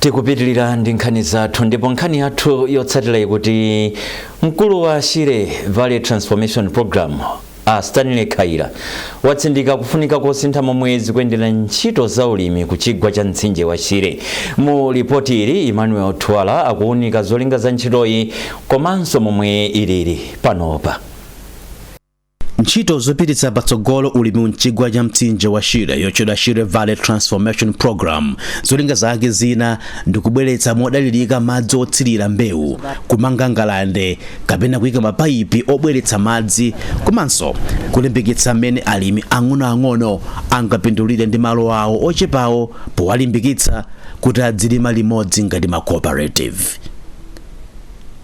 Tikupitilira ndi nkhani zathu ndipo nkhani yathu yotsatira kuti mkulu wa Shire Valley Transformation Programme Stanley Khaira watsindika kufunika kosintha momwe zikuyendera ntchito za ulimi ku chigwa cha mtsinje wa Shire. Mu ripoti ili Emmanuel Twala akuunika zolinga za ntchitoyi komanso momwe ilili panopa. Ntchito zopititsa patsogolo ulimi mchigwa cha mtsinje wa Shire yochedwa Shire Valley Transformation Programme zolinga zake zina ndikubweretsa modalirika madzi otsirira mbewu, kumanga ngalande kapena kuyika mapayipi obweretsa madzi, komanso kulimbikitsa amene alimi ang'onoang'ono angapindulire ndi malo awo ochepawo powalimbikitsa kuti adzilima limodzi ngati ma cooperative.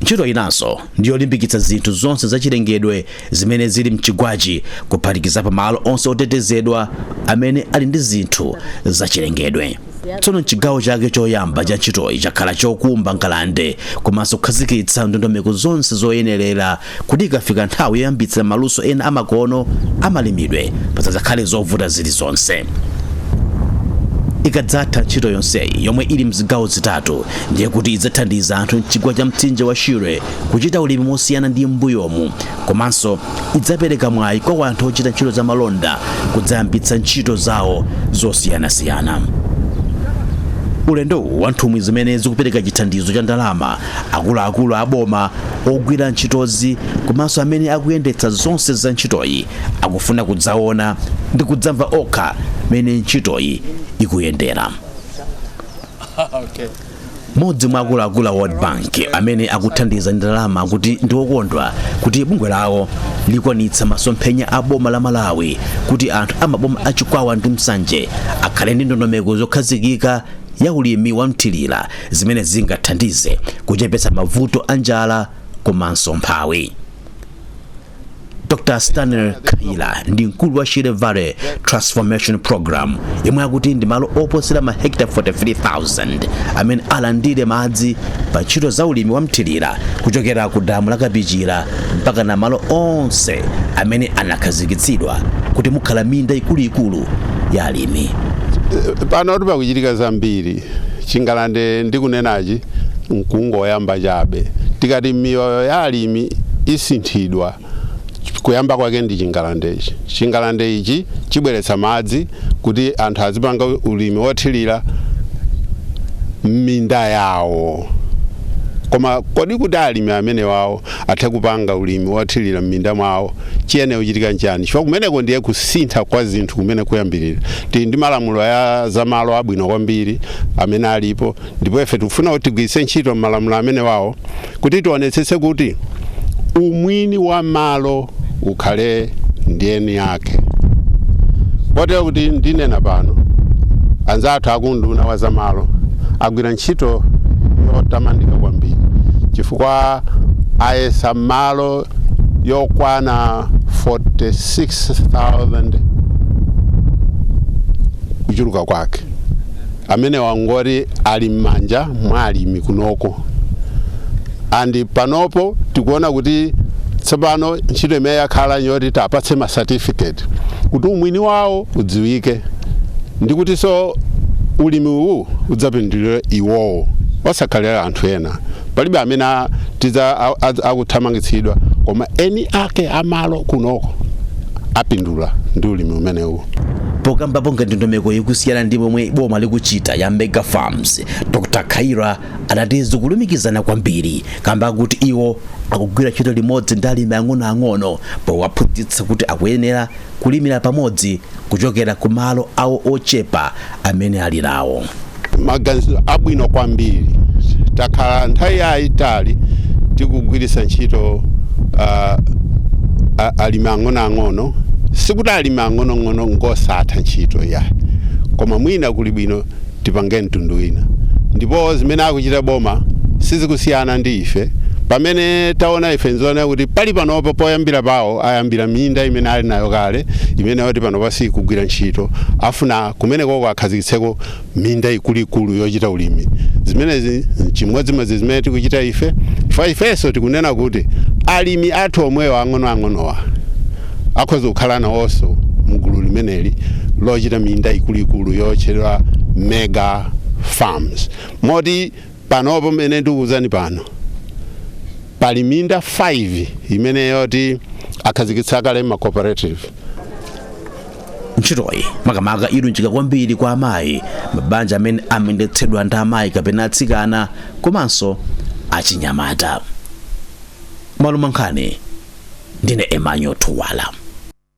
Ntchito inanso ndiyo limbikitsa zinthu zonse zachilengedwe zimene zili mchigwachi kuphatikiza pa malo onse otetezedwa amene ali ndi zinthu zachilengedwe. Tsono mchigawo chake choyamba cha ntchitoyi chakhala chokumba ngalande komanso kukhazikitsa ndondomeko zonse zoyenerera kuti ikafika nthawi yoyambitsa maluso ena amakono amalimidwe pasadzakhale zovuta zilizonse. Ikadzatha ntchito yonseyi yomwe ili mzigawo zitatu ndiye kuti idzathandiza anthu mchigwa cha mtsinje wa Shire kuchita ulimi mosiyana ndi mbuyomu, komanso idzapereka mwayi kwa anthu ochita ntchito za malonda kudzayambitsa ntchito zawo zosiyanasiyana. Ulendowu wa nthumwi zimene zikupereka chithandizo cha ndalama, akuluakulu aboma ogwira ntchitozi komanso amene akuyendetsa zonse za ntchitoyi akufuna kudzaona ndi kudzamva okha mene ntchitoyi ikuyendera. Modzi mwa akuluakulu a World Bank amene akuthandiza ndalama kuti ndiwokondwa kuti bungwe lawo likwanitsa masomphenya a boma la Malawi kuti anthu amaboma achikwawa ndi msanje akhale ndi ndondomeko zokhazikika ya ulimi wa mthirira zimene zingathandize kuchepetsa mavuto a njala komanso mphawi. Dr. Stanley Khaira ndi mkulu wa Shire Valley Transformation Programme yemwe akuti ndi malo oposera ma hectare 43,000 amene alandire madzi pa ntchito za ulimi wa mthirira kuchokera ku damu la Kapichira mpaka na malo onse amene anakhazikitsidwa kuti mukhala minda ikuluikulu ya alimi. Pano tupa kuchitika zambiri chingalande ndikunenachi nkungoyamba chabe tikati miyoyo ya alimi isinthidwa kuyamba kwake ndi chingalandechi. Chingalande ichi chibweretsa madzi kuti anthu azipanga ulimi wothirira minda yawo. Koma kodi kuti alimi amene wawo athe kupanga ulimi wothirira minda mwawo chiyene uchitika nchani? Chifukwa kumeneko ndiye kusintha kwa zinthu kumene kuyambirira. Ndi malamulo ya zamalo abwino kwambiri amene alipo, ndipo ife tikufuna kuti tigwiritse ntchito malamulo amene wawo kuti tionetsetse kuti umwini wa malo ukhale ndieni yake. Kotero kuti ndinena pano anzathu akunduna wa zamalo agwira ntchito yotamandika kwambiri chifukwa ayesa malo yokwana 46,000 kuchuluka kwake amene wangori ali m'manja mwa alimi kunoko. Andi panopo tikuona kuti tsopano ntchito imene yakhala yoti tapatse ma certificate kuti umwini wawo udziwike ndi kuti so ulimi uwu udzapindulire iwowo osakhalira anthu ena. Palibe amene akuthamangitsidwa koma eni ake amalo kunoko apindula ndi ulimi umenewu. Pokamba ponga ndondomeko ikusiyana ndi momwe boma likuchita ya mega farms, Dr. Khaira adati zikulumikizana kwambiri kamba kuti iwo akugwira ntchito limodzi ndi alimi ang'onoang'ono powaphunzitsa kuti akuyenera kulimira pamodzi kuchokera ku malo awo ochepa amene ali nawo. Maganizo abwino kwambiri takhala nthawi yayitali tikugwiritsa ntchito alimi ang'onoang'ono. Sikuti alimi ang'onoang'ono ngosatha ntchito ya koma mwina kuli bwino tipange mtundu wina, ndipo zimene akuchita boma sizikusiyana ndi ife. Pamene taona ife nzona kuti pali panopo poyambira pawo ayambira minda imene ali nayo kale imene yoti panopo sikugwira ntchito afuna kumene koko akhazikitseko minda ikuluikulu yochita ulimi. Zimenezi chimodzimodzi zimene tikuchita ifenso tikunena kuti alimi athu omwewo ang'onoang'onowa akhoza kukhala nawonso mugulu limeneli lochita minda ikuluikulu yochedwa mega farms. Moti panopo mene ndikuwuzani pano pali minda 5 imene yoti akhazikitsa kale ma cooperative. Ntchitoyi makamaka ilunjika kwambiri kwa amayi, mabanja amene amendetsedwa ndi amayi kapena atsikana komanso achinyamata. Malo mankhani ndine Emmanuel Tuwala.